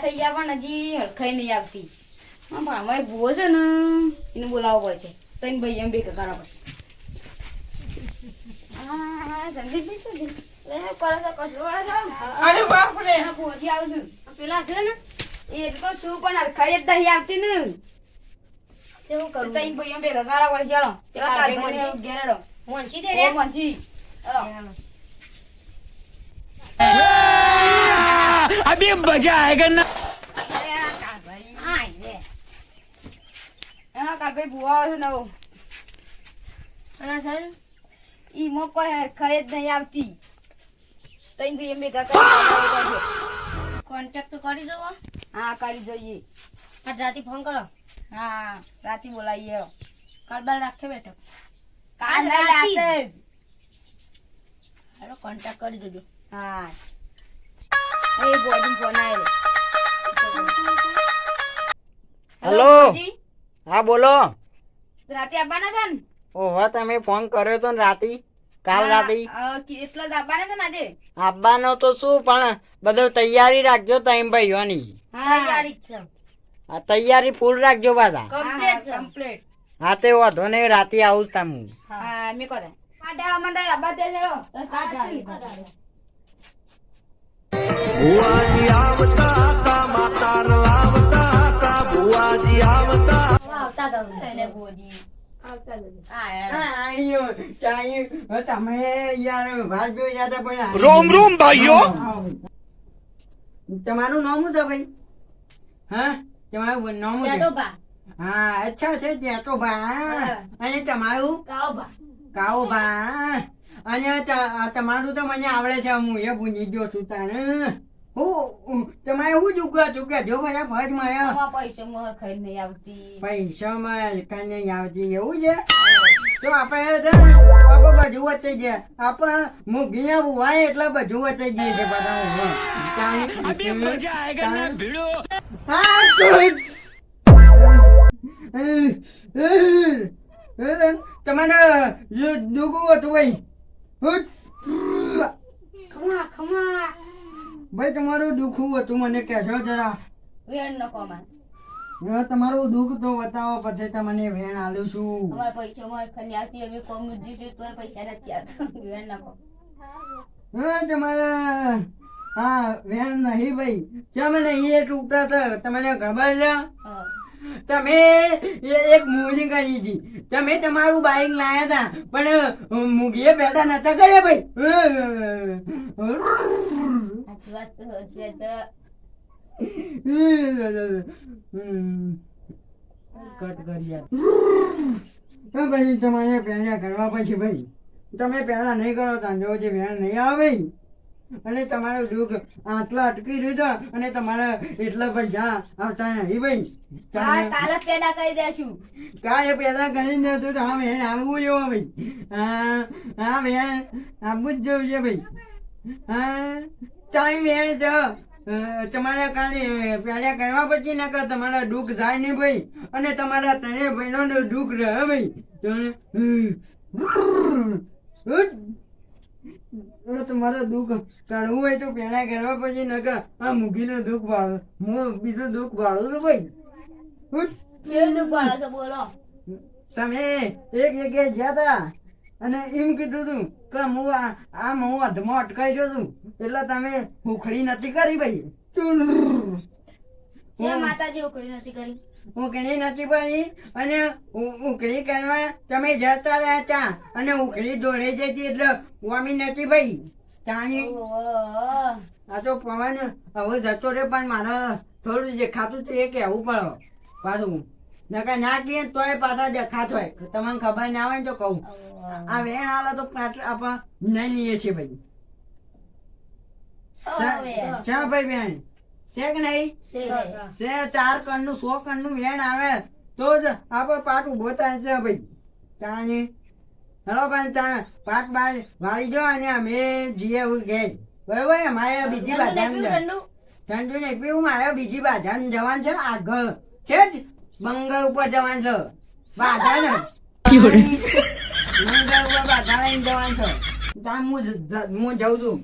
થઈ ગયા પણ હજી હરખાઈ નહીં આવતી. હા પણ અમારે ભૂવો છે ને એને બોલાવવો પડશે. તો એને ભાઈ એમ બે કરવા પડશે. હા સંદીપભાઈ શું છે? કરો છો કચરો વાળા છો? અરે બાપ રે હા ભૂવોથી આવું છું. પેલા છે ને એ તો શું પણ હરખાઈ જ નહીં આવતી ને. તે હું કરું? તઈ ભાઈ એમ ભેગા કરવા પડશે. ચાલો પેલા કાલ કાલભાઈને ભાઈ ઘેર હેડો. મોંચી દે ઓ રે મંજી ચાલો. अभी मजा आएगा ना। અરે આ કાલભાઈ હા લે હા કાલભાઈ ભૂવા આવે છે નવો. અને સર ઈમો કોઈ હરખાઈ જ નહીં આવતી. તઈ ભાઈ એમ ભેગા કરવા પડશે. કોન્ટેક્ટ તો કરી દો હા કરી જોઈએ. આજ રાતે ફોન કરો હા રાતે બોલાવીએ. કાલ બાર રાખે બેઠો કાલ નહીં રાતે. રાતે જ. હાલો કોન્ટેક્ટ કરી દેજો હા એ બોડી ફોન આવે. હેલો. હા બોલો. રાતે આવવાના છે ને? ઓહો તમે ફોન કર્યો તો ને રાતી કાલ રાતી એટલો જ આવવાના છે ને આજે? આવવાનો તો શું પણ બધું તૈયારી રાખજો ટાઈમ ભાઈઓની. તૈયારી જ છે આ તૈયારી ફૂલ રાખજો પાછા. કમ્પ્લીટ છે કમ્પ્લીટ. હા તે વાંધો નહીં રાતે આવું જ તમે. હા મેં કરે પાટાળા મંડાઈ આબા દે જાઓ. ભુવાજી આવતા હતા માતાર લાવતા હતા ભુવાજી આવતા આવતા દઉં એટલે બોડી આવતા દઉં હા યાર. તમે યાર વાત જોઈ રહ્યા હતા પણ रोम रोम भाइयों। તમારું નામ શું છે ભાઈ? હા તમારું નામ શું છે? ડોબા હા અચ્છા છે જેઠોભા. અને તમારું કાળોબા કાળોભા. અને તમારું તો મને આવડે છે હું એ ભૂલી ગયો છું તારે. હું તમારે શું ચૂક્યા ચૂક્યા જો બધા ફજ માર્યા આમાં પૈસા મોર ખાઈ નહીં આવતી. પૈસામાં કઈ નહીં આવતી એવું છે. તો આપણે છે ને આપણે બધું વચ્ચે ગયા આપણે મૂકીને ઉવાય એટલે બધું વચ્ચે જઈએ છે अभी मजा आएगा ना બધા. भिड़ो। હા તમારે દુખવું હતું ભાઈ. ખમા ખમા ભાઈ તમારું દુખવું હતું મને કહેશો જરા. વેણ ન કમાય. હવે તમારું દુઃખ તો બતાવો પછી તમને વેણ આલું છું. અમારે પૈસા મોર ખાઈ આવતી અમે કોમેડી છે તોય પૈસા નથી આવતા. વેણ ન કમાય. હા તમારે હા વેણ નહીં ભાઈ ચમ નહીં એ તૂટા છે તમને ખબર છે? હા. તમે એક મૂવી કરી હતી તમે તમારું બાઈક લાયા હતા પણ મૂગીએ પેદા નતા કર્યા ભાઈ. સાચી વાત તો સાચી વાત તો. કટ કરી યાર. હા ભાઈ તમારે પહેલા કરવા પછી ભાઈ તમે પહેલા નહીં કરો તો જો જે વેણ નહીં આવે અને તમારું દુઃખ આટલા અટકી દીધા અને તમારા એટલા પૈસા આવતા નહીં ભાઈ. કાલે પેડા કરી દેશું. કાલે પેદા કરી નતું તો હા વેણ આવવું એવો ભાઈ. હા વેણ આવવું જ જોઈએ ભાઈ. હા ચાઈ વેણ છે તમારે કાલે પેદા કરવા પડશે ને કે તમારા દુઃખ જાય નહીં ભાઈ અને તમારા ત્રણે બહેનોનું દુઃખ રહે ભાઈ. તમારે દુઃખ કાઢવું હોય તો પેલા કરવા પછી નકર આ મૂકીનું દુઃખ ભાળો હું બીજું દુઃખ ભાળું છું ભાઈ. કેવું દુઃખ વાળો છો બોલો. તમે એક જગ્યાએ ગયા હતા અને એમ કીધું હતું કે હું હું અધમાં અટકાઈ ગયો છું એટલે તમે ઉખડી નથી કરી ભાઈ. જે માતાજી ઉકળી નથી કરી. ઉકળી નથી પડી અને ઉકળી કરવા તમે જતા રહ્યા ચા અને ઉકળી દોડે જતી એટલે વામી નથી ભાઈ. ચાની ઓહો. આ તો પવન હવે જતો રે પણ મારે થોડું દેખાતું તો એ કહેવું પડે પાછું નકા ના કહીએ તોય પાછા દેખાત હોય તમને ખબર ના હોય ને તો કહું આ વેણ આલો તો આપણે નહીં લઈએ છીએ ભાઈ. ચા ભાઈ બેન છે કે નહીં? છે 4 કણનું 100 કણનું વેણ આવે તો જ આપણે પાટ ઉભો થાય છે ભાઈ. ચાની હેલો ભાઈ ચાને પાટ બાર વાળી જો અને અમે જીએ ગેજ બરોબર. અમારે બીજી બાજામાં ઠંડુ નહીં પીવું મારે બીજી બાજામાં જવાનું છે આગળ છે જ બંગર ઉપર જવાનું છે બાધા ને બંગર ઉપર બાધા લઈને જવાનું છે. હું જાઉં છું.